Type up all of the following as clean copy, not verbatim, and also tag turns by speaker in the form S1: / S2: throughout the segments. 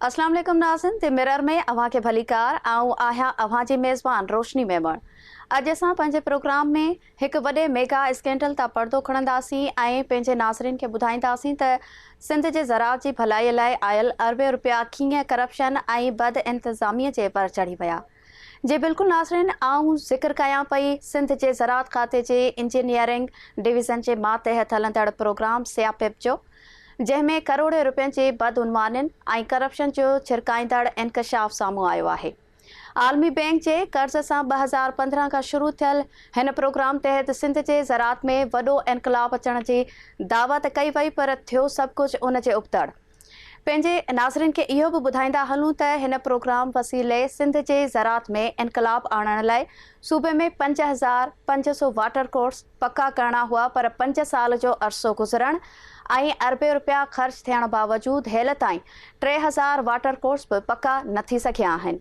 S1: अस्सलाम वालेकुम नाज़रीन ते मिरर में अवां के भलीकार आऊं आहियां अवां जी मेज़बान रोशनी मेमण। अॼु असां पंहिंजे प्रोग्राम में एक वॾे मेगा स्कैंडल ता पर्दो खणंदासीं ऐं पंहिंजे नाज़रीन खे ॿुधाईंदासीं त सिंध जे ज़राअत जी भलाई लाइ आयल अरबे रुपया कीअं करप्शन ऐं बद इंतज़ामिया जे पर चढ़ी विया। जी बिल्कुलु नाज़रीन, आऊं ज़िक्र कयां पई सिंध जे ज़राअत खाते जे इंजीनियरिंग डिवीज़न जे मातहत हलंदड़ प्रोग्राम सियापिप जो, जंहिंमें करोड़े रुपयनि जे बदउनवानिन ऐं करप्शन जो छिरकाईंदड़ इंकशाफ साम्हूं आयो आहे। आलमी बैंक जे कर्ज़ सां 2015 खां शुरू थियल हिन प्रोग्राम तहत सिंध जे ज़राअत में वॾो इनकलाब अचण जी दावत कई वई, पर थियो सभु कुझु उन जे उबतड़। पंहिंजे नाज़रीन खे इहो बि ॿुधाईंदा हलूं त हिन प्रोग्राम वसीले सिंध जे ज़राअत में इनकलाब आणण लाइ सूबे में 5500 वाटर कोर्स पक्का करणा हुआ, पर 5 साल जो अरसो गुज़रण ऐं अरबे रुपया ख़र्च थियण बावजूदि हेल ताईं 3000 वाटर कोर्स बि पक्का न थी सघिया आहिनि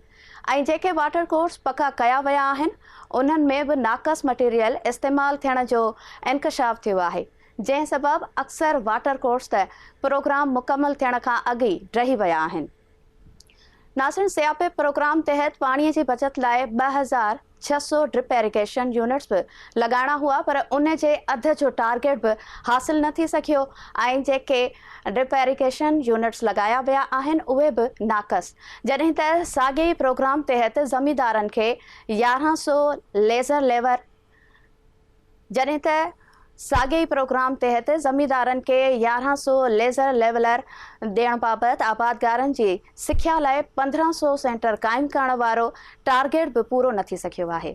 S1: ऐं जेके वाटर कोर्स पक्का कया विया आहिनि उन्हनि में बि नाक़स मटीरियल इस्तेमालु थियण जो इंकशाफ थियो आहे, जंहिं सबबि अक्सर वाटर कोर्स त प्रोग्राम मुकमल थियण खां अॻु ई रही विया आहिनि। नाज़रीन, सियापिप प्रोग्राम तहत पाणीअ जी बचत लाइ 2600 ड्रिप इरिगेशन यूनिट्स बि लॻाइणा हुआ, पर उन जे अधु जो टारगेट बि हासिल न थी सघियो ऐं जेके ड्रिप इरिगेशन यूनिट्स लॻाया विया आहिनि उहे बि नाक़स, जॾहिं त साॻिए प्रोग्राम तहत ज़मींदारनि खे 1100 लेज़र लेवर जॾहिं त साॻिए प्रोग्राम तहत ज़मींदारनि खे 1100 लेज़र लेवलर ॾियण बाबति आबादगारनि जी सिख्या लाइ 1500 सेंटर क़ाइमु करण वारो टारगेट बि पूरो न थी सघियो आहे।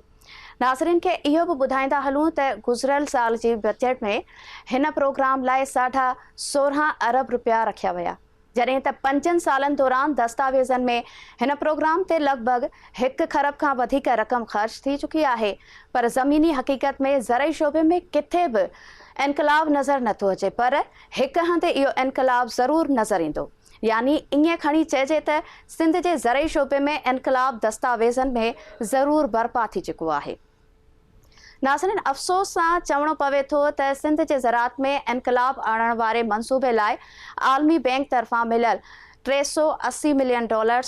S1: नाज़रीन खे इहो बि ॿुधाईंदा हलूं त गुज़िरियल साल जी बजट में हिन प्रोग्राम लाइ 16.5 अरब रुपया रखिया विया, जॾहिं त 5 सालनि दौरान दस्तावेज़नि में हिन प्रोग्राम ते लॻभॻि 1 खरब खां वधीक रक़म ख़र्च थी चुकी आहे, पर ज़मीनी हक़ीक़त में ज़रई शोबे में किथे बि इनकलाब नज़र नथो अचे, पर हिकु हंधि इहो इनकलाब ज़रूरु नज़र ईंदो। यानी ईअं खणी चइजे त सिंध जे ज़रई शोबे में इनकलाब दस्तावेज़नि में ज़रूरु बर्पा थी चुको आहे। नाज़रीन, अफ़सोस सां चवणो पवे थो त सिंध जे ज़राअत में इनकलाब आणण वारे मंसूबे लाइ आलमी बैंक तरफ़ां मिलियल $380 मिलियन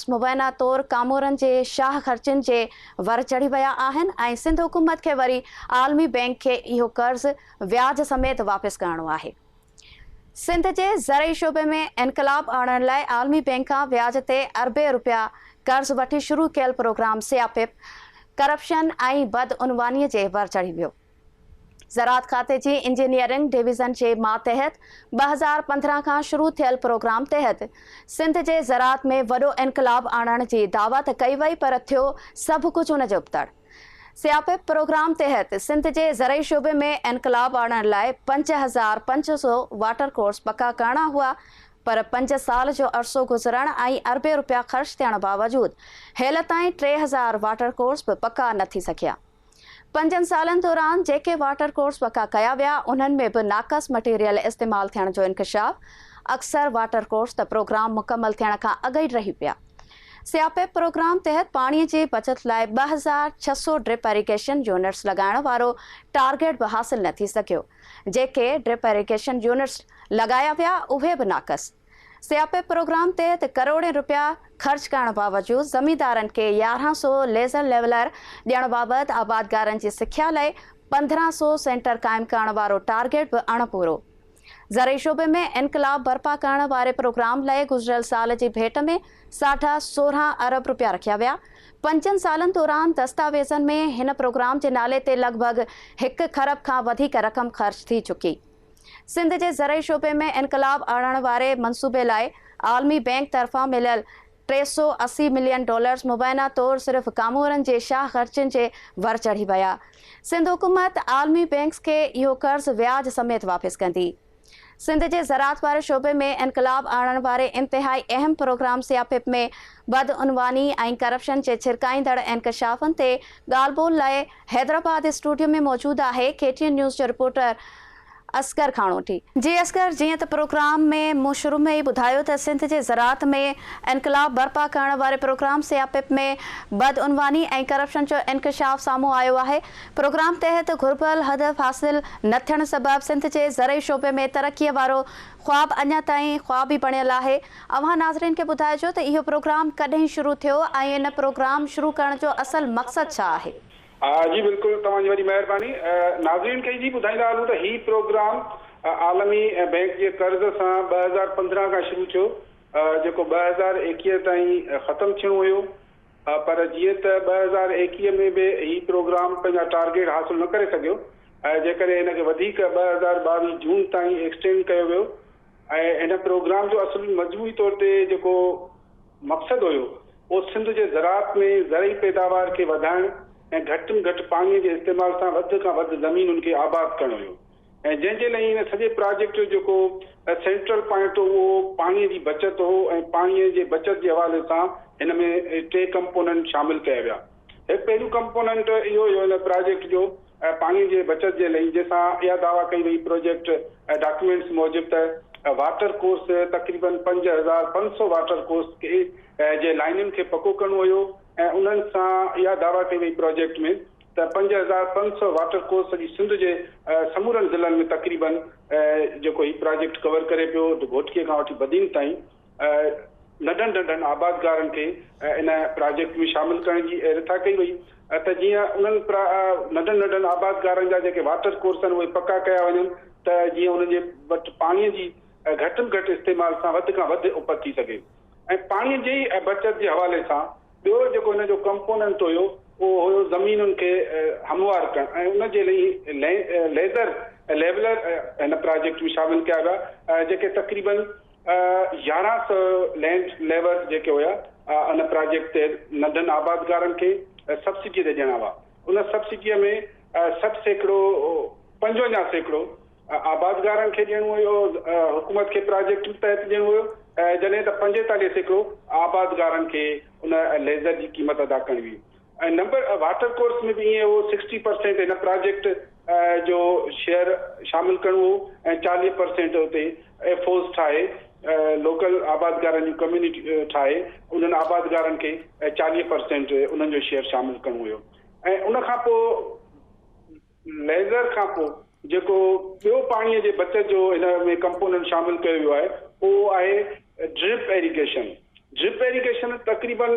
S1: मुबैना तौरु कामोरनि जे शाह ख़र्चनि जे वर चढ़ी विया आहिनि ऐं सिंध हुकूमत खे वरी आलमी बैंक खे इहो कर्ज़ व्याज समेत वापसि करणो आहे। सिंध जे ज़रई शोबे में इनकलाब आणण लाइ आलमी बैंक खां व्याज ते अरबे रुपया कर्ज़ वठी शुरू कयल प्रोग्राम सियापिप करप्शन ऐं बदउनवानीअ जे वर चढ़ी वियो। ज़राअत खाते जी इंजीनियरिंग डिवीज़न जे मातहत 2015 खां शुरू थियल प्रोग्राम तहत सिंध जे ज़राअत में वॾो इनकलाब आणण जी दावत कई वई, पर थियो सभु कुझु उन जे उबतड़। सियापिप प्रोग्राम तहत सिंध जे ज़रई शोबे में इनकलाब आणण लाइ 5500 वाटर कोर्स पक्का करणा हुआ, पर 5 साल जो अरसो गुज़रण ऐं अरबे रुपया ख़र्च थियण बावजूदि हेल ताईं 3000 वाटर कोर्स बि पक्का न थी सघिया। 5 सालनि दौरान जेके वाटर कोर्स पक्का कया विया उन्हनि में बि नाक़स मटीरियल इस्तेमालु थियण जो इंकशाफ, अक्सर वाटर कोर्स त प्रोग्राम मुकमल थियण खां अॻु ई रही पिया। सियापिप प्रोग्राम तहत पाणीअ जी बचत लाइ 2600 ड्रिप इरिगेशन यूनिट्स लॻाइण वारो टारगेट बि हासिल न थी सघियो, जेके ड्रिप इरिगेशन यूनिट्स लॻाया विया उहे बि नाक़स। सियापिप प्रोग्राम तहत करोड़े रुपया ख़र्च करण बावजूदि ज़मींदारनि खे 1100 लेज़र लेवलर ॾियण बाबति आबादगारनि जी सिख्या लाइ 1500 सेंटर क़ाइमु करण वारो टारगेट बि अणपूरो। ज़रई शोबे में इनकलाब बर्पा करण वारे प्रोग्राम लाइ गुज़िरियल साल जी भेट में 16.5 अरब रुपया रखिया विया। 5 सालनि दौरान दस्तावेज़नि में हिन प्रोग्राम जे नाले ते लॻभॻि 1 खरब खां वधीक रक़म ख़र्च थी चुकी। सिंध जे ज़रई शोबे में इनकलाब आणण वारे मंसूबे लाइ आलमी बैंक तरफ़ां मिलियल $380 मिलियन मुबैना तौरु सिर्फ़ कामोरनि जे शाह ख़र्चनि जे वर चढ़ी विया। सिंध हुकूमत आलमी बैंक्स खे इहो कर्ज़ व्याज समेत वापसि कंदी। सिंध जे ज़राअत वारे शोबे में इनकलाब आणण वारे इंतिहाई अहम प्रोग्राम सियापिप में बदउनवानी ऐं करप्शन जे छिरकाईंदड़ इंकशाफनि ते ॻाल्हि ॿोल लाइ हैदराबाद स्टूडियो में मौजूदु आहे KTN न्यूज़ जो रिपोर्टर असगर खां वठी। जी असगर, जीअं त प्रोग्राम में मूं शुरू में ई ॿुधायो त सिंध जे ज़राअत में इनकलाब बर्पा करण वारे प्रोग्राम सियापिप में बदउनवानी ऐं करप्शन जो इंकशाफ साम्हूं आयो आहे। प्रोग्राम तहत घुर्बल हदफ़ हासिल न थियण सबबि सिंध जे ज़रई शोबे में तरक़ीअ वारो ख्वाब अञा ताईं ख्वाब ई बणियल आहे। अव्हां नाज़रीन खे ॿुधाइजो त इहो प्रोग्राम कॾहिं शुरू थियो ऐं इन प्रोग्राम शुरू करण जो असल मक़सदु छा आहे?
S2: जी बिल्कुल, तव्हांजी वॾी महिरबानी। नाज़रीन खे जी ॿुधाईंदा हलूं त ही प्रोग्राम आलमी बैंक जे कर्ज़ सां 2015 खां शुरू थियो, जेको 2021 ताईं ख़तमु थियणो हुयो। पर जीअं त 2021 में बि ही प्रोग्राम पंहिंजा टारगेट हासिल न करे सघियो, जेकॾहिं हिनखे वधीक 2022 जून ताईं एक्सटेंड कयो वियो। ऐं हिन प्रोग्राम जो असुल मजमूई तौर ते जेको मक़सदु हुयो उहो सिंध जे ज़राअत में ज़रई पैदावार खे वधाइण ऐं घटि में घटि पाणीअ जे इस्तेमाल सां वधि खां वधि ज़मीनुनि खे आबाद करणो हुयो। ऐं जंहिंजे लाइ हिन सॼे प्रोजेक्ट जो जेको सेंट्रल पॉइंट हो उहो पाणीअ जी बचति हो। ऐं पाणीअ जे बचति जे हवाले सां हिन में 3 कंपोनेंट शामिल कया विया। हिकु पहिरियों कंपोनेंट इहो हुयो हिन प्रोजेक्ट जो पाणीअ जे बचति जे लाइ, जंहिंसां इहा दावा कई वई प्रोजेक्ट डॉक्यूमेंट्स मूजिबि त वाटर कोर्स तक़रीबन 5500 वाटर कोर्स खे जे लाइनुनि खे पको करणो हुयो। ऐं उन्हनि सां इहा दावा कई वई प्रोजेक्ट में त 5500 वाटर कोर्स सॼी सिंध जे समूरनि ज़िलनि में तक़रीबन जेको ही प्रोजेक्ट कवर करे पियो, घोटकीअ खां वठी बदीन ताईं नंढनि नंढनि आबादगारनि खे इन प्रोजेक्ट में शामिल करण जी रिथा कई वई त जीअं उन्हनि नंढनि नंढनि आबादगारनि जा जेके वाटर कोर्स आहिनि उहे पका कया वञनि त जीअं उन्हनि जे वटि पाणीअ जी घटि में घटि इस्तेमाल सां वधि खां वधि उपति थी सघे। ऐं पाणीअ जी बचति जे हवाले सां ॿियो जेको हिन जो कंपोनेंट हुयो उहो हुयो ज़मीनुनि खे हमवार करणु। ऐं उनजे लाइ लेज़र लेवलर हिन प्रोजेक्ट में शामिल कया विया, जेके तक़रीबन 1100 लैंड लेवर जेके हुया उन प्रोजेक्ट ते नंढनि आबादगारनि खे सब्सिडी ते ॾियणा हुआ। उन सब्सिडीअ में 55% आबादगारनि खे ॾियणो हुयो, हुकूमत खे प्रोजेक्ट तहत ॾियणो हुयो, जॾहिं त 45% आबादगारनि खे उन लेज़र जी क़ीमत अदा करणी हुई। ऐं नंबर वाटर कोर्स में बि ईअं हो 60% हिन प्रोजेक्ट जो शेयर शामिल करणो हो ऐं 40% हुते एफओस ठाहे लोकल आबादगारनि जी कम्युनिटी ठाहे उन्हनि आबादगारनि खे 40% उन्हनि जो शेयर शामिल करणो हुयो। ऐं उन खां पोइ लेज़र खां पोइ जेको ॿियो पाणीअ जे बचति जो हिन में कंपोनेंट शामिल कयो वियो आहे उहो आहे ड्रिप एरीगेशन। ड्रिप एरीगेशन तक़रीबन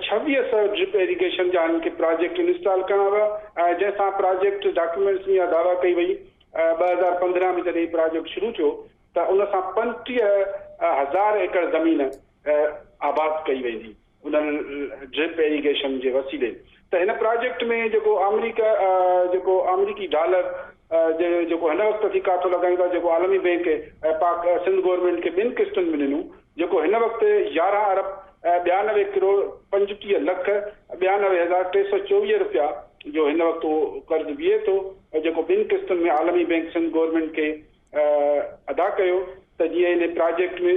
S2: 2600 ड्रिप एरीगेशन जा हिनखे प्रोजेक्ट इंस्टॉल करणा विया, जंहिंसां प्रोजेक्ट डॉक्यूमेंट्स में इहा दावा कई वई 2015 में जॾहिं प्रोजेक्ट शुरू थियो त उन सां 35,000 एकड़ ज़मीन आबाद कई वेंदी उन्हनि ड्रिप एरीगेशन जे वसीले। त हिन प्रोजेक्ट में जेको अमरीकी डॉलर जेको हिन वक़्तु थी काथो लॻाईंदो आहे, जेको आलमी बैंक पाक सिंध गवर्नमेंट खे 2 किस्तुनि में ॾिनूं, जेको हिन वक़्तु 11 अरब 92 करोड़ 35 लख 92,324 रुपया जो हिन वक़्तु कर्ज़ बीहे थो, जेको 2 किस्तुनि में आलमी बैंक सिंध गवर्नमेंट खे अदा कयो। त जीअं हिन प्रोजेक्ट में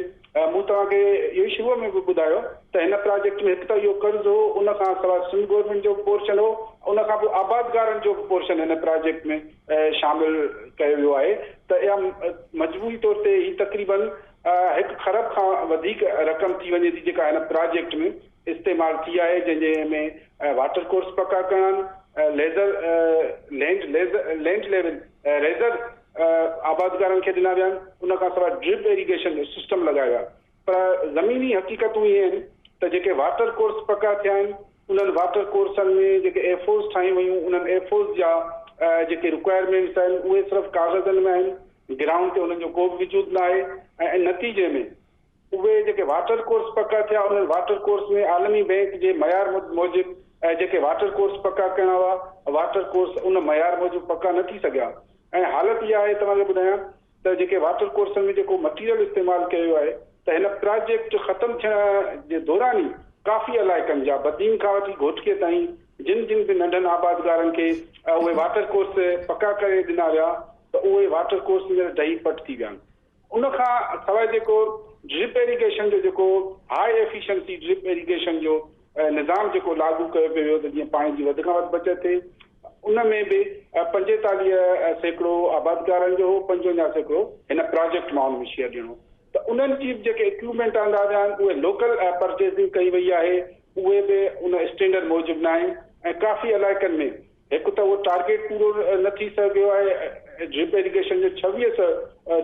S2: मूं तव्हांखे इहो शुरूअ में बि ॿुधायो त हिन प्रोजेक्ट में हिकु त इहो कर्ज़ हो, उन खां सवाइ सिंध गवर्नमेंट जो पोर्शन हो, उन खां पोइ आबादगारनि जो बि पोर्शन हिन प्रोजेक्ट में शामिल कयो वियो आहे। त इहा मजबूरी तौर ते ही तक़रीबन 1 खरब खां वधीक रक़म थी वञे थी जेका हिन प्रोजेक्ट में इस्तेमालु थी आहे, जंहिंजे में वाटर कोर्स पका करणु, लैंड लेवल लेज़र आबादगारनि खे ॾिना विया आहिनि, उन खां सवाइ ड्रिप एरीगेशन जो सिस्टम लॻायो आहे। पर ज़मीनी हक़ीक़तूं इहे आहिनि त जेके वाटर कोर्स पका थिया आहिनि उन्हनि वाटर कोर्सनि में जेके एफओस ठाहियूं वयूं, उन्हनि एफओस जा जेके रिक्वायरमेंट्स आहिनि उहे सिर्फ़ु कागज़नि में आहिनि, ग्राउंड ते उन्हनि जो को बि वजूद न आहे। ऐं नतीजे में उहे जेके वाटर कोर्स पका थिया उन्हनि वाटर कोर्स में आलमी बैंक जे मयार मूजिबि जेके वाटर कोर्स पका करणा हुआ, वाटर कोर्स उन मयार मूजिबि पका न थी सघिया। ऐं हालत इहा आहे, तव्हांखे ॿुधायां त जेके वाटर कोर्सनि में जेको मटीरियल इस्तेमालु कयो आहे त हिन प्रोजेक्ट ख़तमु थियण जे दौरान ई काफ़ी इलाइक़नि जा बदीन खां वठी घोटकीअ ताईं जिन बि नंढनि आबादगारनि खे उहे वाटर कोर्स पका करे ॾिना विया त उहे वाटर कोर्स में ढही पट थी विया आहिनि। उन खां सवाइ जेको ड्रिप एरीगेशन जो जेको हाई एफिशिएंसी ड्रिप एरीगेशन जो निज़ाम जेको लागू कयो पियो त जीअं पाणी जी वधि खां वधि बचति थिए, उन में बि 45% आबादकारनि जो 55% हिन प्रोजेक्ट मां उनमें शेयर ॾियणो। त उन्हनि जी जेके इक्विपमेंट अंदाज़ा आहिनि उहे लोकल परचेसिंग कई वई आहे, उहे बि उन स्टैंडर्ड मूजिबि न आहिनि ऐं काफ़ी इलाइक़नि में हिकु त उहो टारगेट पूरो न थी सघियो आहे। ड्रिप इरिगेशन जो 26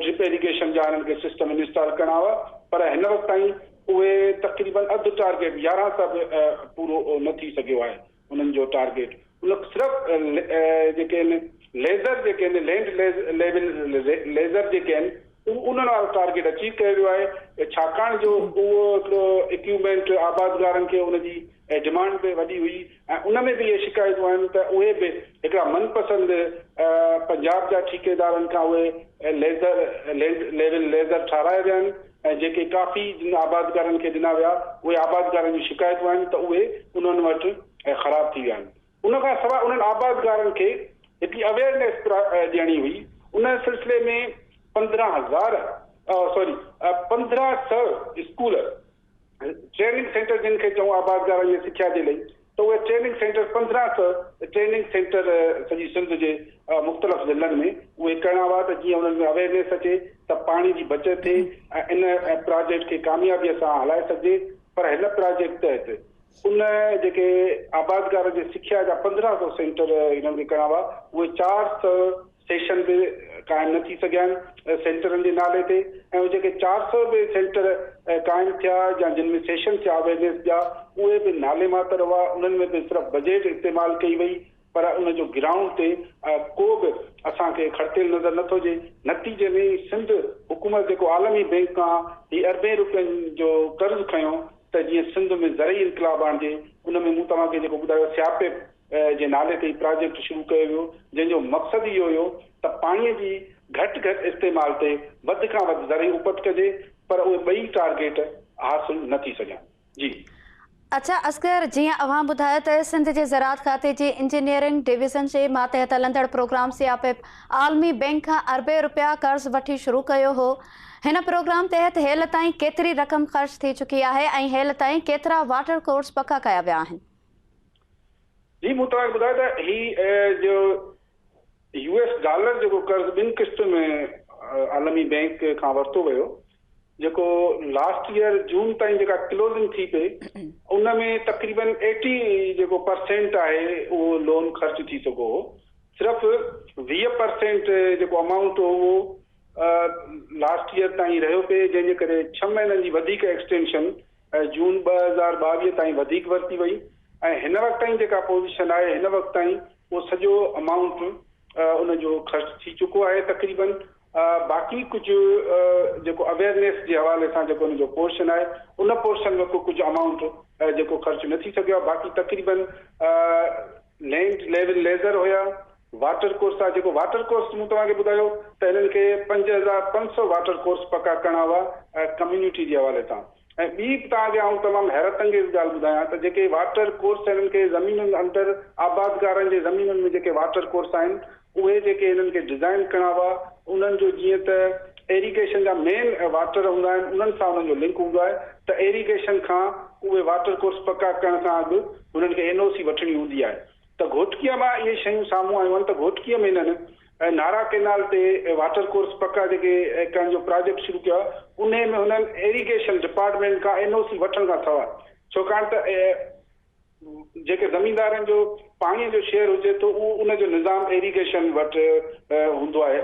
S2: ड्रिप इरिगेशन जा हिननि खे सिस्टम इंस्टॉल करणा हुआ, पर हिन वक़्तु ताईं उहे तक़रीबन अधु टारगेट 11 सां बि पूरो न थी सघियो आहे उन्हनि जो टारगेट। उन सिर्फ़ु जेके आहिनि लेज़र जेके आहिनि लैंड लेज़र जेके आहिनि उन्हनि वारो टारगेट अचीव कयो वियो आहे, छाकाणि जो उहो हिकिड़ो इक्विपमेंट आबादकारनि खे उनजी डिमांड बि वॾी हुई ऐं उन में बि इहे शिकायतूं आहिनि त उहे बि हिकिड़ा मनपसंदि पंजाब जा ठेकेदारनि खां उहे लेज़र ठाराए विया आहिनि ऐं जेके काफ़ी जिन आबादकारनि खे ॾिना विया उहे आबादकारनि जी शिकायतूं आहिनि त उहे उन्हनि वटि ख़राब थी विया आहिनि। उनखां सवाइ उन्हनि आबादकारनि खे हिकिड़ी अवेयरनेस ॾियणी हुई। उन सिलसिले में 1500 स्कूल ट्रेनिंग सेंटर जिनखे चऊं आबादकारनि जी सिख्या जे लाइ, त उहे ट्रेनिंग सेंटर 1500 ट्रेनिंग सेंटर सॼी सिंध जे मुख़्तलिफ़ ज़िलनि में उहे करणा हुआ त जीअं उन्हनि में अवेयरनेस अचे त पाणी जी बचति थिए ऐं इन प्रोजेक्ट खे कामयाबीअ सां हलाए सघिजे। पर हिन प्रोजेक्ट तहत उन जेके आबादकार जे सिख्या जा 1500 सेंटर हिननि खे करणा हुआ, उहे 400 सेशन बि क़ाइमु न थी सघिया आहिनि सेंटरनि जे नाले ते ऐं उहे जेके 400 बि सेंटर क़ाइमु थिया या जिन में सेशन थिया अवेयरनेस जा उहे बि नाले मात्र हुआ। उन्हनि में बि सिर्फ़ु बजट इस्तेमालु कई वई, पर उन जो ग्राउंड ते को बि असांखे खर्चियल नज़र नथो अचे। नतीजे में सिंध हुकूमत जेको आलमी बैंक खां ही अरबे रुपयनि जो कर्ज़ु खयो त जीअं सिंध में ज़रई इनकलाब आणिजे, उन में मूं तव्हांखे जेको ॿुधायो सियापे जे नाले ते प्रोजेक्ट शुरू कयो वियो, जंहिंजो मक़सदु इहो हुयो त पाणीअ जी घटि इस्तेमाल ते वधि खां वधि ज़रई उपत कजे, पर उहे ॿई टारगेट हासिल न थी सघिया। जी
S1: अच्छा असगर, जीअं अवां ॿुधायो त सिंध जे ज़राअत खाते जी इंजीनियरिंग डिवीज़न जे मातहत हलंदड़ प्रोग्राम सियापेप आलमी बैंक खां अरबे रुपया कर्ज़ वठी शुरू कयो हो। हिन प्रोग्राम तहत हेल ताईं केतिरी रक़म ख़र्च थी चुकी आहे ऐं हेल ताईं केतिरा वाटर कोर्स पका कया विया आहिनि?
S2: जी मूं तव्हांखे ॿुधायो त ही जो $US जेको कर्ज़ 2 क़िस्तुनि में आलमी बैंक खां वरितो वियो, जेको लास्ट ईयर जून ताईं जेका क्लोजिंग थी पई उन में तक़रीबन 80% आहे उहो लोन ख़र्च थी सघो हो। सिर्फ़ु 20% जेको अमाउंट हो उहो लास्ट ईयर ताईं रहियो पिए, जंहिंजे करे 6 महीननि जी वधीक एक्सटेंशन जून 2022 ताईं वधीक वरिती वई ऐं हिन वक़्त ताईं जेका पोज़ीशन आहे हिन वक़्त ताईं उहो सॼो अमाउंट उन जो ख़र्च थी चुको आहे तक़रीबन। बाक़ी कुझु जेको अवेयरनेस जे हवाले सां जेको उनजो पोर्शन आहे उन पोर्शन में कुझु अमाउंट जेको ख़र्च न थी सघियो आहे। बाक़ी तक़रीबन लैंड लेवल लेज़र हुया, वाटर कोर्स आहे। जेको वाटर कोर्स मूं तव्हांखे ॿुधायो त हिननि खे 5500 वाटर कोर्स पका करणा हुआ कम्यूनिटी जे हवाले सां। ऐं ॿी तव्हांखे आउं तमामु हैरत अंगेज़ ॻाल्हि ॿुधायां त जेके वाटर कोर्स हिननि खे ज़मीनुनि अंदरि आबादकारनि जे ज़मीनुनि में जेके वाटर कोर्स आहिनि उहे जेके हिननि खे डिज़ाइन करणा हुआ, उन्हनि जो जीअं त एरीगेशन जा मेन वाटर हूंदा आहिनि उन्हनि सां उन्हनि जो लिंक हूंदो आहे, त एरीगेशन खां उहे वाटर कोर्स पका करण खां अॻु हुननि खे NOC वठणी हूंदी आहे। त घोटकीअ मां इहे शयूं साम्हूं आयूं आहिनि त घोटकीअ में हिननि नारा केनाल ते वाटर कोर्स पका जेके करण जो प्रोजेक्ट शुरू कयो आहे उन में हुननि एरीगेशन डिपार्टमेंट खां NOC वठण खां सवाइ, छाकाणि त जेके ज़मीनदारनि जो पाणीअ जो शेयर हुजे थो उहो उनजो निज़ाम एरीगेशन वटि हूंदो आहे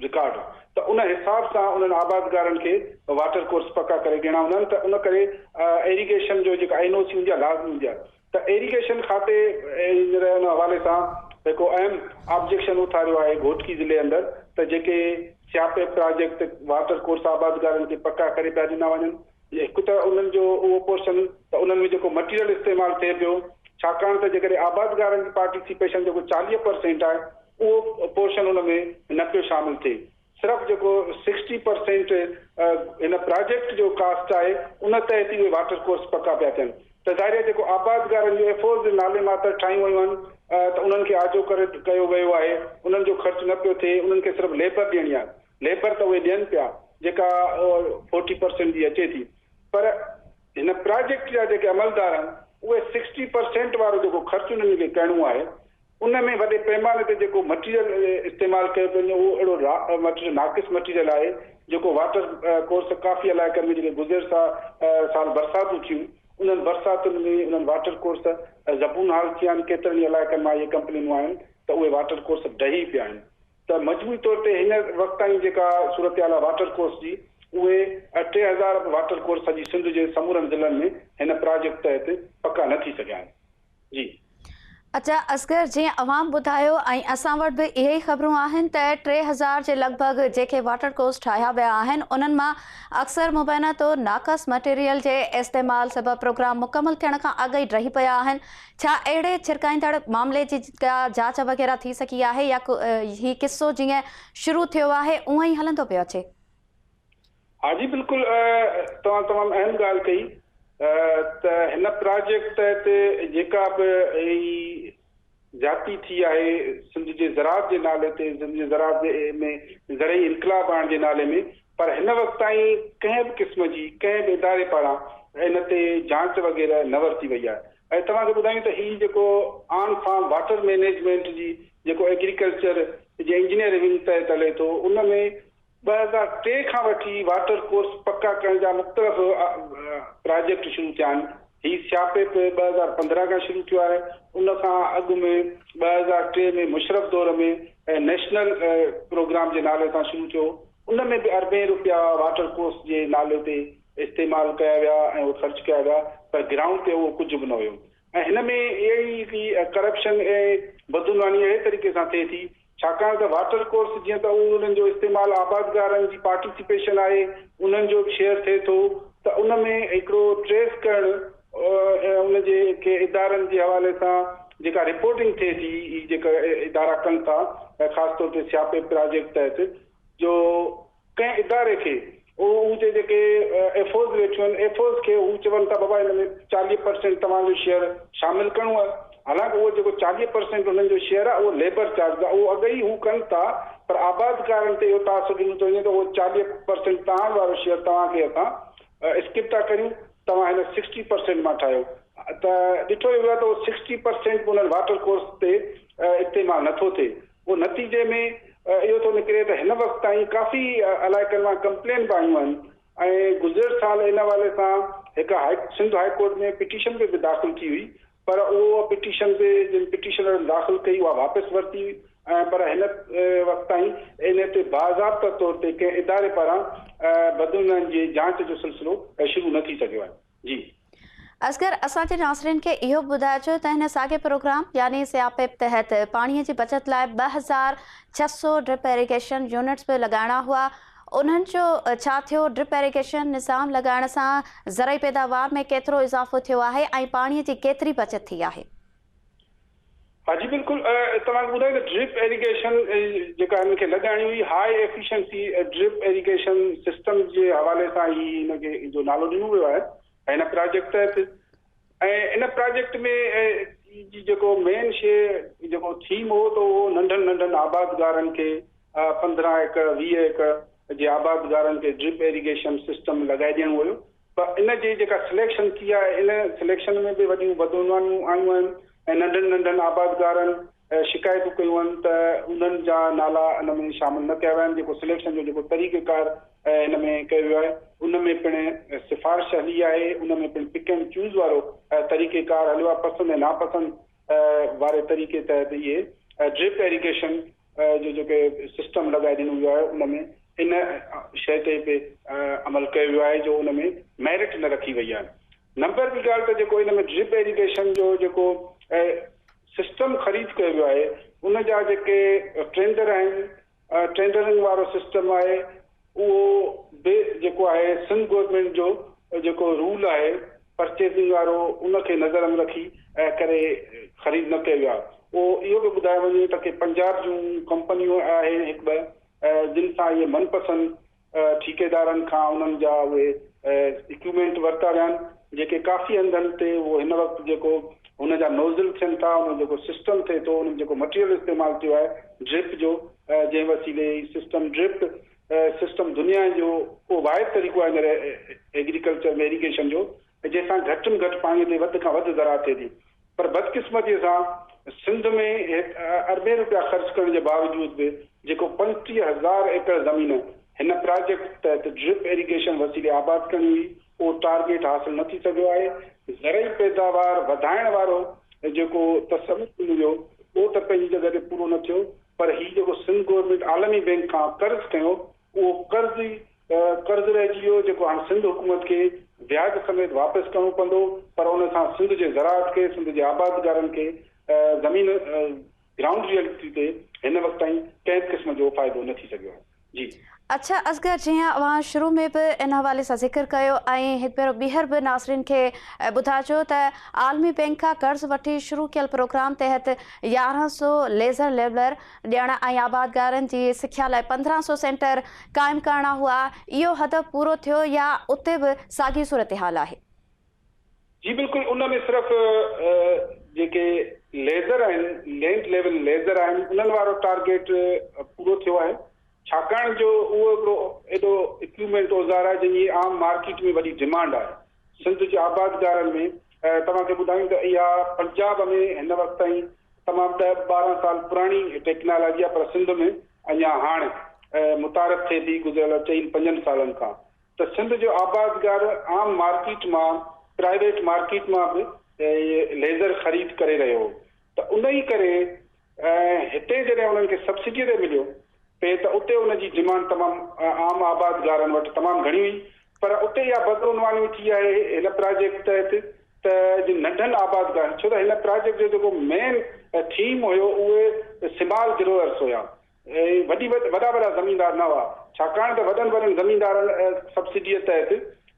S2: रिकॉर्ड, त उन हिसाब सां उन्हनि आबादकारनि खे वाटर कोर्स पका करे ॾियणा हूंदा आहिनि। त उन करे एरीगेशन जो जेका NOC हूंदी आहे लाज़मी हूंदी आहे। त एरीगेशन खाते उन हवाले सां हिकु अहम ऑब्जेक्शन उथारियो आहे घोटकी ज़िले अंदरि त जेके सियापे प्रोजेक्ट वाटर कोर्स आबादकारनि खे पका करे पिया ॾिना वञनि। हिकु त उन्हनि जो उहो पोर्शन त उन्हनि में जेको मटीरियल इस्तेमालु थिए पियो, छाकाणि त जेकॾहिं आबादकारनि जी पार्टिसिपेशन जेको 40% आहे उहो पोर्शन उन में न पियो शामिलु थिए। सिर्फ़ु जेको 60% हिन प्रोजेक्ट जो कास्ट आहे उन तहत ई उहे वाटर कोर्स पका पिया थियनि। त ज़ाहिर आहे जेको आबादकारनि जो एफोर्ड नाले मात्र ठाहियूं वयूं आहिनि त उन्हनि खे आजो करे कयो वियो आहे, उन्हनि जो ख़र्च न पियो थिए, उन्हनि खे सिर्फ़ु लेबर ॾियणी आहे। लेबर त उहे ॾियनि पिया जेका 40% जी अचे थी, पर हिन प्रोजेक्ट जा जेके अमलदार आहिनि उहे 60% वारो जेको ख़र्च उन्हनि खे करिणो आहे उन में वॾे पैमाने ते जेको मटीरियल इस्तेमालु कयो वञे उहो अहिड़ो मटीरियल नाक़िस मटीरियल आहे जेको वाटर कोर्स काफ़ी इलाइक़नि में जेके गुज़िर साल बरसातूं थियूं उन्हनि बरसातुनि में उन्हनि वाटर कोर्स ज़बून हाल थिया आहिनि। केतिरनि इलाइक़नि मां इहे कंपनियूं आहिनि त उहे वाटर कोर्स डही पिया आहिनि। त मजमूई तौर ते हिन वक़्त ताईं जेका सूरत हाल आहे वाटर कोर्स जी उहे 3000 वाटर कोर्स सॼी सिंध जे समूरनि ज़िलनि में हिन प्रोजेक्ट तहत पका न थी सघिया आहिनि। जी
S1: अच्छा असगर, जीअं अवाम ॿुधायो ऐं असां वटि बि इहे ई ख़बरूं आहिनि त 3000 जे लॻभॻि जेके वाटर कोर्स ठाहिया विया आहिनि उन्हनि मां अक्सर मुबैना तौरु नाक़स मटीरियल जे इस्तेमालु सबबु प्रोग्राम मुकमल थियण खां अॻु ई रही पिया आहिनि। छा अहिड़े छिरकाईंदड़ मामले जी का जांच वग़ैरह थी सघी आहे या हीउ किस्सो जीअं शुरू थियो आहे उअं ई हलंदो पियो अचे?
S2: हा जी बिल्कुलु, तव्हां तमामु अहम ॻाल्हि कई त हिन प्रोजेक्ट तहत जेका बि जाती थी आहे सिंध जे ज़राअत जे नाले ते, सिंध जे ज़राअत में ज़रई इनकलाब आणण जे नाले में, पर हिन वक़्त ताईं कंहिं बि क़िस्म जी कंहिं बि इदारे पारां हिन ते जांच वग़ैरह न वरिती वई आहे। ऐं तव्हांखे ॿुधायूं त हीउ जेको ऑन फार्म वाटर मैनेजमेंट जी जेको एग्रीकल्चर जे इंजीनियरिंग तहत हले थो उन में 2003 खां वठी वाटर कोर्स पक्का करण जा मुख़्तलिफ़ प्रोजेक्ट शुरू थिया आहिनि। हीउ सियापे पे 2015 खां शुरू थियो आहे। उन खां अॻु में 2003 में मुशरफ दौर में नेशनल प्रोग्राम जे नाले सां शुरू थियो। उन में बि अरबें रुपया वाटर कोर्स जे नाले ते इस्तेमालु कया विया ऐं उहे ख़र्च कया विया, पर ग्राउंड ते उहो कुझु बि न हुयो। ऐं हिन में अहिड़ी करप्शन ऐं बदनवानी अहिड़े तरीक़े सां थिए थी छाकाणि त वाटर कोर्स जीअं त उन्हनि जो इस्तेमालु आबादगारनि जी पार्टिसिपेशन आहे, उन्हनि जो बि शेयर थिए थो, त उन में हिकिड़ो ट्रेस करणु उन जे के इदारनि जे हवाले सां जेका रिपोर्टिंग थिए थी जेका इदारा कनि था ख़ासि तौर ते सियापे प्रोजेक्ट तहत जो कंहिं इदारे खे उहे जेके एफओज़ वेठियूं आहिनि एफओज़ खे हू चवनि था बाबा हिन में 40% तव्हांजो शेयर शामिलु करिणो आहे। हालांकि उहो जेको 40% हुननि जो शेयर आहे उहो लेबर चार्ज आहे, उहो अॻु ई हू कनि था, पर आबादकारनि ते इहो तासुर ॾिनो थो वञे त उहो 40% तव्हां वारो शेयर तव्हांखे असां स्किप था करियूं, तव्हां हिन 60% मां ठाहियो। त ॾिठो वियो आहे त उहो 60% उन्हनि वाटर कोर्स ते इस्तेमालु नथो थिए। उहो नतीजे में इहो थो निकिरे त हिन वक़्त ताईं काफ़ी इलाइक़नि मां कंप्लेन बि आयूं आहिनि ऐं गुज़िर साल इन हवाले सां हिकु सिंध हाई कोर्ट में पिटीशन बि दाख़िल थी हुई, पर उहो पिटीशन ते जिन पिटीशनर दाख़िल कई उहा वापसि वरिती ऐं पर हिन वक़्त ताईं इन ते बाज़ाब्ता तौर ते कंहिं इदारे पारां बदलनि जी जांच जो सिलसिलो शुरू न थी सघियो आहे। जी
S1: असगर, असांजे नाज़रीन खे इहो ॿुधाइजो त हिन साॻे प्रोग्राम यानी सियापे तहत पाणीअ जी बचत लाइ 2600 ड्रिप इरिगेशन यूनिट्स बि लॻाइणा हुआ। उन्हनि जो छा थियो? ड्रिप इरिगेशन निज़ाम लॻाइण सां ज़रई पैदावार में केतिरो इज़ाफ़ो थियो आहे ऐं पाणीअ जी केतिरी बचत थी आहे?
S2: हा जी बिल्कुलु, तव्हांखे ॿुधायो त ड्रिप इरिगेशन जेका हिनखे लॻाइणी हुई high efficiency drip irrigation system जे हवाले सां ई हिनखे जो नालो ॾिनो वियो आहे हिन प्रोजेक्ट तहत। ऐं इन प्रोजेक्ट में जेको मेन शइ जेको थीम हो त उहो नंढनि आबादगारनि खे 15 एकड़ 20 एकड़ जे आबादगारनि खे ड्रिप इरिगेशन सिस्टम लॻाए ॾियणो हुयो। पर इन जी जेका सिलेक्शन थी आहे इन सिलेक्शन में बि वॾियूं बदनवानियूं आयूं आहिनि ऐं नंढनि आबादगारनि शिकायतूं कयूं आहिनि त उन्हनि जा नाला इन में शामिलु न कया विया आहिनि। जेको सिलेक्शन जो जेको तरीक़ेकार हिन में कयो वियो आहे उन में पिणु सिफ़ारिश हली आहे, उन में पिणु पिक एंड चूज़ वारो तरीक़ेकार हलियो आहे। पसंदि ऐं नापसंदि वारे तरीक़े तहत इहे ड्रिप इरिगेशन जो जेके सिस्टम लॻाए ॾिनो वियो आहे उन में इन शइ ते बि अमल कयो वियो आहे जो उन में मेरिट न रखी वई आहे। नंबर ॿी ॻाल्हि त जेको हिन में ड्रिप इरिगेशन जो जेको सिस्टम ख़रीद कयो वियो आहे उन जा जेके टेंडर आहिनि, टेंडरिंग वारो सिस्टम आहे उहो बि जेको आहे सिंध गवर्नमेंट जो जेको रूल आहे परचेसिंग वारो उनखे नज़र में रखी करे ख़रीद न कयो वियो आहे। उहो इहो बि ॿुधायो वञे त की पंजाब जूं कंपनियूं आहिनि हिकु ॿ जिन सां इहे मनपसंदि ठेकेदारनि खां उन्हनि जा उहे इक्विपमेंट वरिता विया आहिनि जेके काफ़ी हंधनि ते उहो हिन वक़्तु जेको हुन जा नोज़ल थियनि था, उन जेको सिस्टम थिए थो, उन जेको मटीरियल इस्तेमालु थियो आहे ड्रिप जो, जंहिं वसीले सिस्टम ड्रिप सिस्टम दुनिया जो को वाहिद तरीक़ो आहे हींअर एग्रीकल्चर में इरिगेशन जो जंहिंसां घटि में घटि पाणीअ ते वधि खां वधि ज़राअत थिए थी। पर बदकिस्मतीअ सां सिंध में अरबे रुपया ख़र्च करण जे बावजूद बि जेको 35,000 एकड़ ज़मीन हिन प्रोजेक्ट तहत ड्रिप इरिगेशन वसीले आबाद करणी हुई उहो टारगेट हासिल न थी सघियो आहे। ज़रई पैदावार वधाइण वारो जेको तसवुर हुयो उहो त पंहिंजी जॻह ते पूरो न थियो, पर हीउ जेको सिंध गवर्नमेंट आलमी बैंक खां कर्ज़ खयो उहो कर्ज़ रहिजी वियो जेको हाणे सिंध हुकूमत खे ब्याज समेत वापसि करणो पवंदो, पर उन सां सिंध जे ज़राअत खे सिंध जे आबादगारनि खे ज़मीन ग्राउंड रियलिटी ते हिन वक़्त ताईं कंहिं क़िस्म जो फ़ाइदो न थी सघियो आहे। जी
S1: अच्छा असगर, जीअं अवां शुरू में बि इन हवाले सां ज़िक्र कयो ऐं हिकु भेरो ॿीहर बि नाज़रीन खे ॿुधाइजो त आलमी बैंक खां कर्ज़ वठी शुरू कयल प्रोग्राम तहत 1100 लेज़र लेवलर ॾियण ऐं आबादगारनि जी सिख्या लाइ 1500 सेंटर क़ाइमु करणा हुआ। इहो हदफ़ पूरो थियो या उते बि साॻी सूरत हाल आहे?
S2: जी बिल्कुलु, उन में सिर्फ़ु जेके लेज़र आहिनि, लैंड लेवल लेज़र आहिनि, उन्हनि वारो टारगेट पूरो थियो आहे, छाकाणि जो उहो हिकिड़ो एॾो इक्विपमेंट औज़ार आहे जंहिंजी आम मार्केट में वॾी डिमांड आहे। सिंध जे आबादगारनि में तव्हांखे ॿुधायूं त इहा पंजाब में हिन वक़्त ताईं तमामु 10-12 साल पुराणी टेक्नोलॉजी आहे, पर सिंध में अञा हाणे मुतारफ़ थिए थी गुज़िरियल 4-5 सालनि खां। त सिंध जो आबादगार आम मार्केट मां, प्राइवेट मार्केट मां बि लेज़र ख़रीद करे रहियो हो। त उन ई करे हिते जॾहिं उन्हनि खे सब्सिडीअ ते मिलियो त उते उनजी डिमांड तमामु आम आबादगारनि वटि तमामु घणी हुई, पर उते इहा बदनवानी थी आहे हिन प्रोजेक्ट तहत त नंढनि आबादगारनि, छो त हिन प्रोजेक्ट जो जेको मेन थीम हुयो उहे स्मॉल ग्रोअर्स हुया, वॾा ज़मीनदार न हुआ, छाकाणि त वॾनि ज़मीनदारनि सब्सिडीअ तहत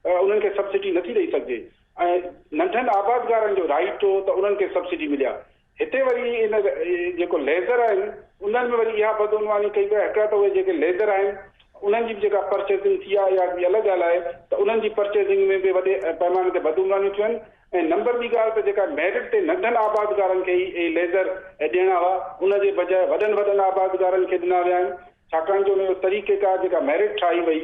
S2: उन्हनि खे सब्सिडी नथी ॾेई सघिजे ऐं नंढनि आबादगारनि जो राइट हो त उन्हनि खे सब्सिडी मिलिया। हिते वरी इन जेको लेज़र आहिनि उन्हनि में वरी इहा बदनवानी कई वई। हिकिड़ा त उहे जेके लेज़र आहिनि उन्हनि जी बि जेका परचेसिंग थी आहे या अलॻि ॻाल्हि आहे त उन्हनि जी परचेसिंग में बि वॾे पैमाने ते बदनवानियूं थियूं आहिनि। ऐं नंबर ॿी ॻाल्हि त जेका मेरिट ते नंढनि आबादगारनि खे ई लेज़र ॾियणा हुआ उनजे बजाए वॾनि आबादगारनि खे ॾिना विया आहिनि, छाकाणि जो उनजो तरीक़ेकार जेका मेरिट ठाही वई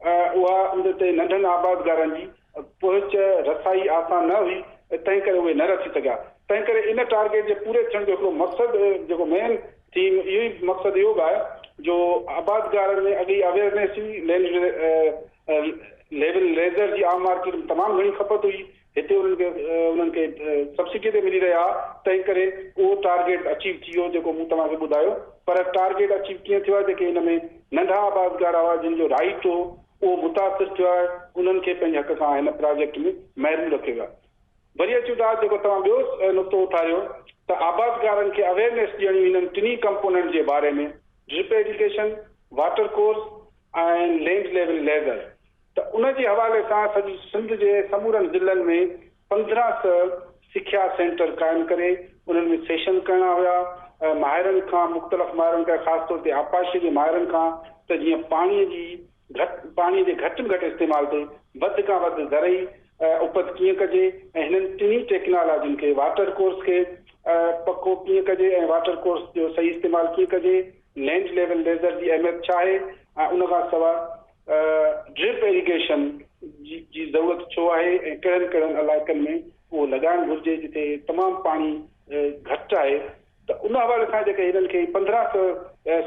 S2: उहा उन ते नंढनि आबादगारनि जी पहुच रसाई आसान न हुई, तंहिं करे उहे न रखी सघिया। तंहिं करे इन टारगेट जे पूरे थियण जो हिकिड़ो मक़सदु जेको मेन थीम इहो ई मक़सदु इहो आहे जो आबादगारनि में अॻे अवेयरनेस हुई, लेवल लेज़र जी आम मार्केट में तमामु घणी खपत हुई, हिते उन्हनि खे सब्सिडी ते मिली रहिया, तंहिं करे उहो टारगेट अचीव थी वियो जेको मूं तव्हांखे ॿुधायो। पर टारगेट अचीव कीअं थियो आहे, जेके हिन में नंढा आबादगार हुआ जिन जो राइट हो उहो मुतासिर थियो आहे, उन्हनि खे पंहिंजे हक़ सां हिन प्रोजेक्ट में महरून रखियो आहे। वरी अचूं था जेको तव्हां ॿियो नुक़्तो उथारियो त आबादगारनि खे अवेयरनेस ॾियणी हिननि टिनी कंपोनेंट जे बारे में, ड्रिप इरिगेशन, वाटर कोर्स ऐं लैंड लेवल लेज़र। त उन जे हवाले सां सॼी सिंध जे समूरनि ज़िलनि में 1500 सिख्या सेंटर क़ाइमु करे उन्हनि में सेशन करणा हुया, माहिरनि खां, मुख़्तलिफ़ माहिरनि खां, ख़ासि तौर ते आपाशी जे माहिरनि खां, त जीअं पाणीअ जे घटि में घटि इस्तेमाल ते वधि खां वधि ज़रई उपत कीअं कजे ऐं हिननि टिनी टेक्नोलॉजियुनि खे, वाटर कोर्स खे पको कीअं कजे ऐं वाटर कोर्स जो सही इस्तेमालु कीअं कजे, लैंड लेवल लेज़र जी अहमियत छा आहे ऐं उन खां सवाइ ड्रिप इरिगेशन जी ज़रूरत छो आहे ऐं कहिड़नि कहिड़नि इलाइक़नि में उहो लॻाइणु घुरिजे जिते तमामु पाणी घटि आहे। त उन हवाले सां जेके हिननि खे 1500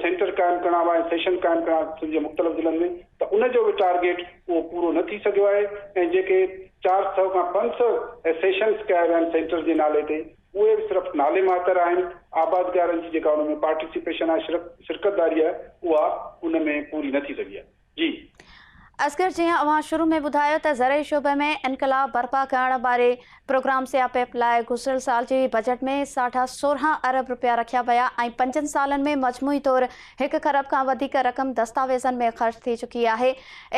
S2: सेंटर क़ाइमु करणा हुआ ऐं सेशन क़ाइमु करणा सिंध जे मुख़्तलिफ़ ज़िलनि में, त उनजो बि टारगेट उहो पूरो न थी सघियो आहे ऐं जेके 400 खां 500 सेशन्स कया विया आहिनि सेंटर जे नाले ते उहे बि सिर्फ़ु नाले मातर आहिनि। आबादगारनि जी जेका उन में पार्टिसिपेशन आहे, शिरकतदारी आहे, उहा उन में पूरी न थी सघी आहे। जी
S1: असगर, जीअं अवां शुरू में ॿुधायो त ज़रई शोबे में इनकलाब बर्पा करण वारे प्रोग्राम सियापेप लाइ गुज़िरियल साल जी बजट में 16.5 अरब रुपया रखिया विया ऐं 5 सालनि में मजमूई तौरु 1 खरब खां वधीक रक़म दस्तावेज़नि में ख़र्च थी चुकी आहे।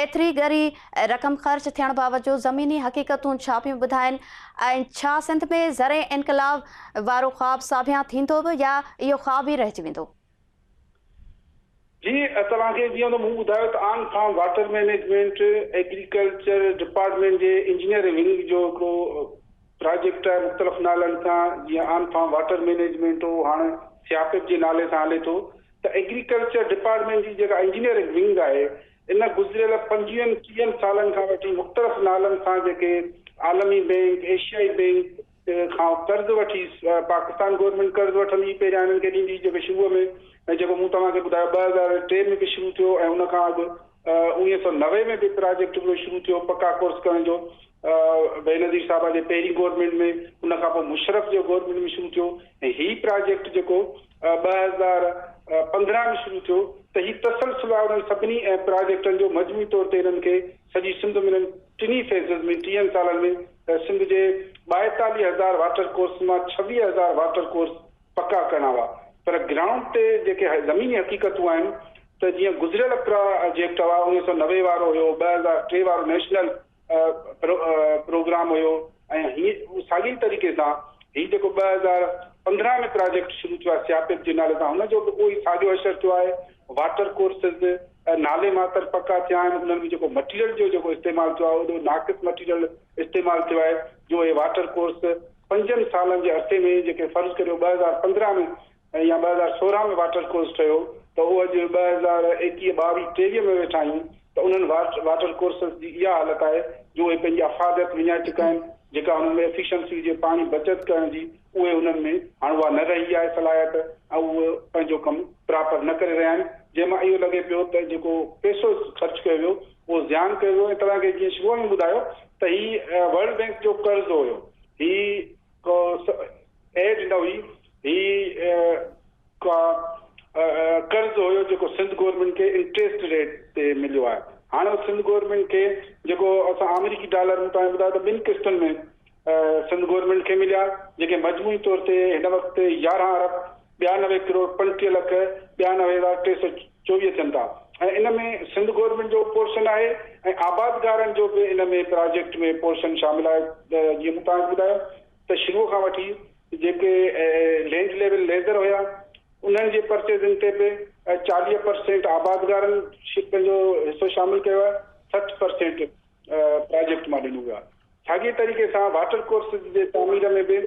S1: एतिरी ॻरी रक़म ख़र्च थियण बावजूदि ज़मीनी हक़ीक़तूं छा पियूं ॿुधाइनि ऐं छा सिंध में ज़रई इनकलाब वारो ख़्वाबु साबिया थींदो बि या इहो ख़्वाबु ई रहिजी वेंदो?
S2: जी तव्हांखे जीअं त मूं ॿुधायो त on farm water management agriculture department जे इंजीनियरिंग विंग जो हिकिड़ो प्रोजेक्ट आहे मुख़्तलिफ़ नालनि सां, जीअं आन फार्म वाटर मैनेजमेंट हो हाणे सियापेप जे नाले सां हले थो। त एग्रीकल्चर डिपार्टमेंट जी जेका इंजीनियरिंग विंग आहे इन गुज़िरियल 25-30 सालनि खां वठी मुख़्तलिफ़ नालनि सां जेके आलमी बैंक, एशियाई बैंक, खां कर्ज़ वठी पाकिस्तान गवर्नमेंट कर्ज़ वठंदी पहिरियां हिननि खे ॾींदी जेको शुरूअ में ऐं जेको मूं तव्हांखे ॿुधायो 2003 में बि शुरू थियो ऐं उन खां अॻु 1990 में बि प्रोजेक्ट शुरू थियो पका कोर्स करण जो बेनज़ीर साहब जे पहिरीं गवर्नमेंट में, उन खां पोइ मुशरफ जो गवर्नमेंट में शुरू थियो ऐं हीउ प्रोजेक्ट जेको 2015 में शुरू थियो त हीउ तसलसल आहे उन्हनि सभिनी प्रोजेक्टनि जो मजमूई तौर ते हिननि खे सॼी सिंध में हिननि टिनी फेज़िस में 30 सालनि में सिंध जे 42,000 वाटर कोर्स मां 26,000 वाटर कोर्स पका करणा हुआ। पर ग्राउंड ते जेके ज़मीनी हक़ीक़तूं आहिनि त जीअं गुज़िरियल प्रोजेक्ट हुआ 1990 वारो हुयो, 2003 वारो नेशनल प्रोग्राम हुयो ऐं हीअं साॻी तरीक़े सां हीउ जेको 2015 में प्रोजेक्ट शुरू थियो आहे सियापत जे नाले सां, हुनजो बि उहो ई साॻियो असरु थियो आहे। वाटर कोर्सिस नाले मात्र पका थिया आहिनि, उन्हनि में जेको मटीरियल जो जेको इस्तेमालु थियो आहे उहो नाक़िस मटीरियल इस्तेमालु थियो आहे जो हे वाटर कोर्स 5 सालनि जे अरसे में जेके फ़र्ज़ु करियो 2015 में या 2016 में वाटर कोर्स ठहियो त उहो अॼु 2021, 22, 23 में वेठा आहियूं त उन्हनि वाटर कोर्सिस जी इहा हालत आहे जो उहे पंहिंजी अफ़ादत विञाए चुका आहिनि। जेका हुननि में एफिशिएंसी जे पाणी बचत करण जी उहे उन्हनि में हाणे उहा न रही आहे सलाहियत ऐं उहे पंहिंजो कमु प्रॉपर न करे रहिया आहिनि, जंहिंमां इहो लॻे पियो त जेको पैसो ख़र्चु कयो वियो उहो ज़ियान कयो वियो। ऐं तव्हांखे जीअं शुरूअ में ॿुधायो त हीउ वर्ल्ड बैंक जो कर्ज़ु हुयो, हीउ एड न हुई, हीउ कर्ज़ु हुयो जेको सिंध गवर्नमेंट खे इंट्रेस्ट रेट ते मिलियो आहे। हाणे सिंध गवर्नमेंट खे जेको असां अमेरिकी डॉलर में तव्हांखे ॿुधायो त 2 क़िस्तनि में सिंध गवर्नमेंट खे मिलिया, जेके मजमूई तौर ते हिन वक़्तु 11 अरब 92 करोड़ 35 लख 92,324 थियनि था ऐं इन में सिंध गवर्नमेंट जो पोर्शन आहे ऐं आबादगारनि जो बि इन में प्रोजेक्ट में पोर्शन शामिल आहे। जीअं मूं तव्हांखे ॿुधायो त शुरूअ खां वठी जेके लैंड लेवल लेज़र हुया उन्हनि जे परचेजिंग ते बि 40% आबादगारनि पंहिंजो हिसो शामिल कयो आहे, 60% प्रोजेक्ट मां ॾिनो वियो आहे। साॻिए तरीक़े सां वाटर कोर्सिस जे तामीर में बि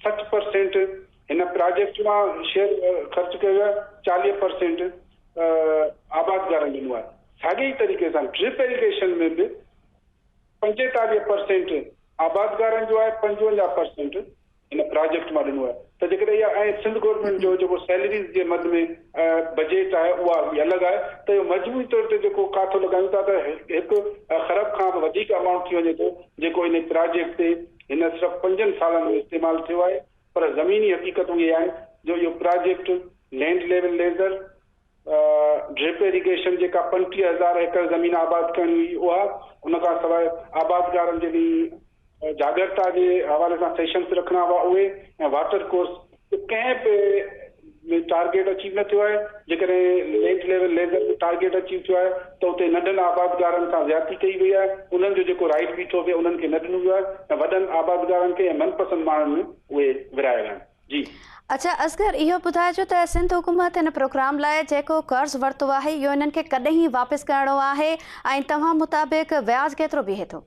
S2: 60% हिन प्रोजेक्ट मां शेयर ख़र्चु कयो आहे, 40% आबादगारनि ॾिनो आहे। साॻिए तरीक़े सां ड्रिप इरिगेशन में बि 45% आबादगारनि जो आहे, 55% हिन प्रोजेक्ट मां ॾिनो आहे। त जेकॾहिं इहा ऐं सिंध गवर्नमेंट जो जेको सैलरीज़ जे मद में बजट आहे उहा बि अलॻि आहे त इहो मजमूई तौर ते जेको काथो लॻायूं था त 1 खरब खां बि वधीक अमाउंट थी वञे थो जेको इन प्रोजेक्ट ते हिन सिर्फ़ु 5 सालनि में इस्तेमालु थियो आहे। पर ज़मीनी हक़ीक़तूं इहे आहिनि जो इहो project land level laser drip irrigation जेका 35,000 एकड़ ज़मीन आबाद करणी हुई उहा, उन खां सवाइ आबादगारनि जे बि जागरता जे हवाले सां सेशन्स रखणा हुआ उहे ऐं वाटर कोर्स कंहिं बि टारगेट अचीव न थियो आहे। जेकॾहिं लैंड लेवल लेज़र में टारगेट अचीव थियो आहे त उते नंढनि आबादगारनि सां ज़्यादती कई वई आहे, उन्हनि जो जेको राइट बीठो पियो उन्हनि खे न ॾिनो वियो आहे ऐं वॾनि आबादगारनि खे ऐं मनपसंद माण्हुनि में उहे विराया विया आहिनि। जी
S1: अच्छा असगर, इहो ॿुधाइजो त सिंध हुकूमत हिन प्रोग्राम लाइ जेको कर्ज़ वरितो आहे इहो हिननि खे कॾहिं वापसि करणो आहे ऐं तव्हां मुताबिक़ व्याज केतिरो बीहे थो?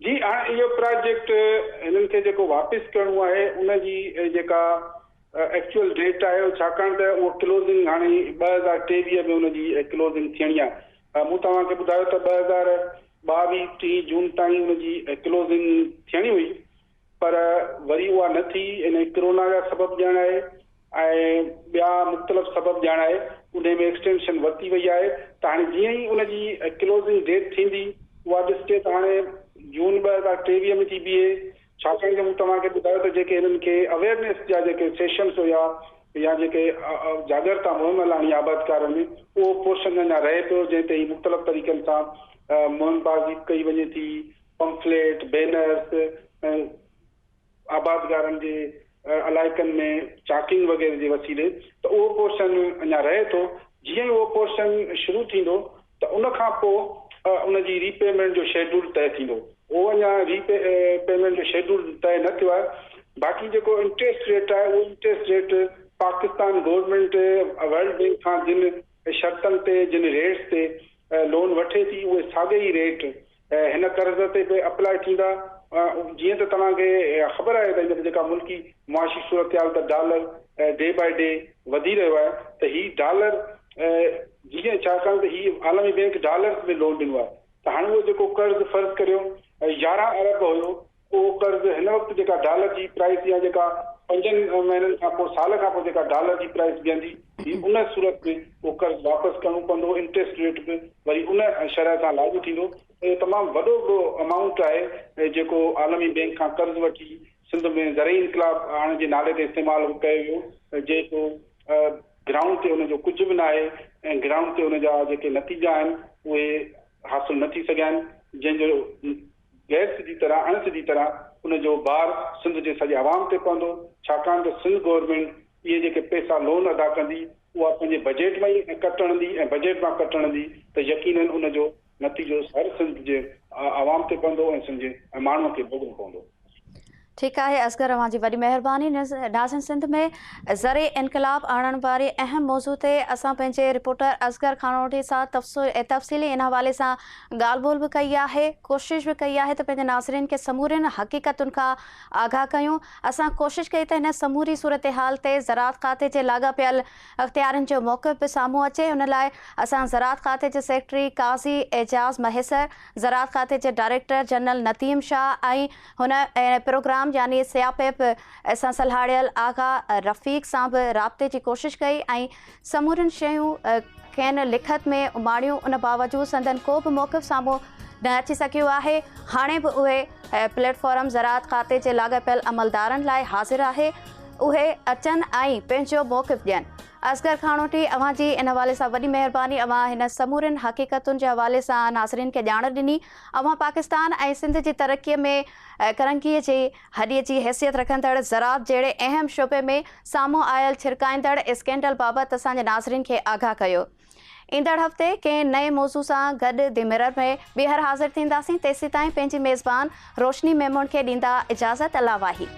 S2: जी हाणे इहो प्रोजेक्ट हिननि खे जेको वापसि करिणो आहे उनजी जेका एक्चुअल डेट आहे छाकाणि त उहो क्लोज़िंग हाणे 2023 में उनजी क्लोज़िंग थियणी आहे। मूं तव्हांखे ॿुधायो त 2022-23 जून ताईं उनजी क्लोज़िंग थियणी हुई पर वरी उहा न थी, इन कोरोना जा सबब ॼाण आहे ऐं ॿिया मुख़्तलिफ़ सबब ॼाण आहे, उन में एक्सटेंशन वरिती वई आहे। त हाणे जीअं ई उनजी क्लोज़िंग डेट थींदी उहा ॾिसजे त हाणे जून 2023 में थी बीहे, छाकाणि त मूं तव्हांखे ॿुधायो त जेके हिननि खे अवेयरनेस जा जेके सेशन्स हुया या जेके जागरता मुहिम हलाइणी आबादकारनि में उहो पोर्शन अञा रहे पियो, जंहिं ते मुख़्तलिफ़ तरीक़नि सां मुहिमबाज़ी कई वञे थी, पंफलेट बैनर्स आबादगारनि जे इलाइक़नि में चाकिंग वग़ैरह जे वसीले, त उहो पोर्शन अञा रहे थो। जीअं ई उहो पोर्शन शुरू थींदो त उन खां पोइ उनजी रीपेमेंट जो शेड्यूल तय थींदो। उहो अञा रीपेमेंट जो शेड्यूल तय न थियो आहे। बाक़ी जेको इंट्रेस्ट रेट आहे उहो interest rate Pakistan government world bank खां जिन शर्तनि ते जिन रेट्स ते लोन वठे थी उहे साॻे ई रेट हिन कर्ज़ ते बि अप्लाई थींदा। जीअं त तव्हांखे ख़बर आहे त जेका मुल्की मुआशी सूरत हाल त डॉलर डे बाय डे वधी रहियो आहे, त हीउ डॉलर जीअं छाकाणि त हीउ आलमी बैंक डॉलर्स में लोन ॾिनो आहे। त हाणे उहो जेको कर्ज़ फ़र्ज़ु करियो 11 अरब हुयो उहो कर्ज़ हिन वक़्तु जेका डॉलर जी प्राइस या जेका 5 महीननि खां पोइ साल खां पोइ जेका डॉलर जी प्राइस बीहंदी उन सूरत में उहो कर्ज़ वापसि करणो पवंदो। इंट्रेस्ट रेट बि वरी उन शरह सां लागू थींदो। इहो तमामु वॾो अमाउंट आहे जेको आलमी बैंक खां कर्ज़ वठी सिंध में ज़रई इनकलाब आणण जे नाले ते इस्तेमालु कयो वियो, जेको ग्राउंड ते उनजो कुझु बि न आहे ऐं ग्राउंड ते उनजा जेके नतीजा आहिनि उहे हासिल न थी सघिया आहिनि, जंहिंजो गैर सिधी तरह अण सिधी तरह उनजो भार सिंध जे सॼे आवाम ते पवंदो, छाकाणि त सिंध गवर्नमेंट इहे जेके पैसा लोन अदा कंदी उहा पंहिंजे बजट में ई कटणंदी ऐं बजट मां कटणंदी त यकीनन उनजो नतीजो हर सिंध जे आवाम ते पवंदो ऐं सिंध जे माण्हूअ खे भोगणो पवंदो।
S1: ठीकु आहे असगर, अवां जी वॾी महिरबानी। नाज़िन, सिंध में ज़रे इनकलाब आणण वारे अहम मौज़ू ते असां पंहिंजे रिपोर्टर असगर खानोटी सां तफ़सीली इन हवाले सां ॻाल्हि ॿोल बि कई आहे, कोशिशि बि कई आहे त पंहिंजे नाज़रीन खे समूरनि हक़ीक़तुनि खां आगाह कयूं। असां कोशिशि कई त हिन समूरी सूरत हाल ते ज़राअत खाते जे लाॻापियल अख़्तियारनि जो मौक़िफ़ बि साम्हूं अचे। उन लाइ असां ज़राअत खाते जे सेक्रेटरी काज़ी एजाज़ महेसर, ज़राअत खाते जे डायरेक्टर जनरल नतीम शाह ऐं हुन प्रोग्राम यानी सियापेप असां सलाहियल आगा रफ़ीक सां बि राब्ते जी कोशिशि कई ऐं समूरनि शयूं खेनि लिखत में उमाड़ियूं। उन बावजूदि संदन को बि मौक़िफ़ साम्हूं न अची सघियो आहे। हाणे बि उहे प्लेटफॉर्म ज़राअत खाते जे लाॻापियल अमलदारनि लाइ हाज़िर आहे, उहे अचनि ऐं पंहिंजो मौक़िफ़ ॾियनि। असगर खानोटी, अवां जी इन हवाले सां वॾी महिरबानी। अवां हिन समूरनि हक़ीक़तुनि जे हवाले सां नाज़रीन खे ॼाण ॾिनी। अवां पाकिस्तान ऐं सिंध जी तरक़ीअ में करंगीअ जी हॾीअ जी हैसियत रखंदड़ ज़राअत जहिड़े अहम शोबे में साम्हूं आयल छिरकाईंदड़ स्कैंडल बाबति असांजे नाज़रीन खे आगाह कयो। ईंदड़ हफ़्ते कंहिं नए मौज़ू सां गॾु दी मिरर में ॿीहर हाज़िर थींदासीं। तेसीं ताईं पंहिंजी मेज़बान रोशनी मेमन खे ॾींदा इजाज़त। अला वाही।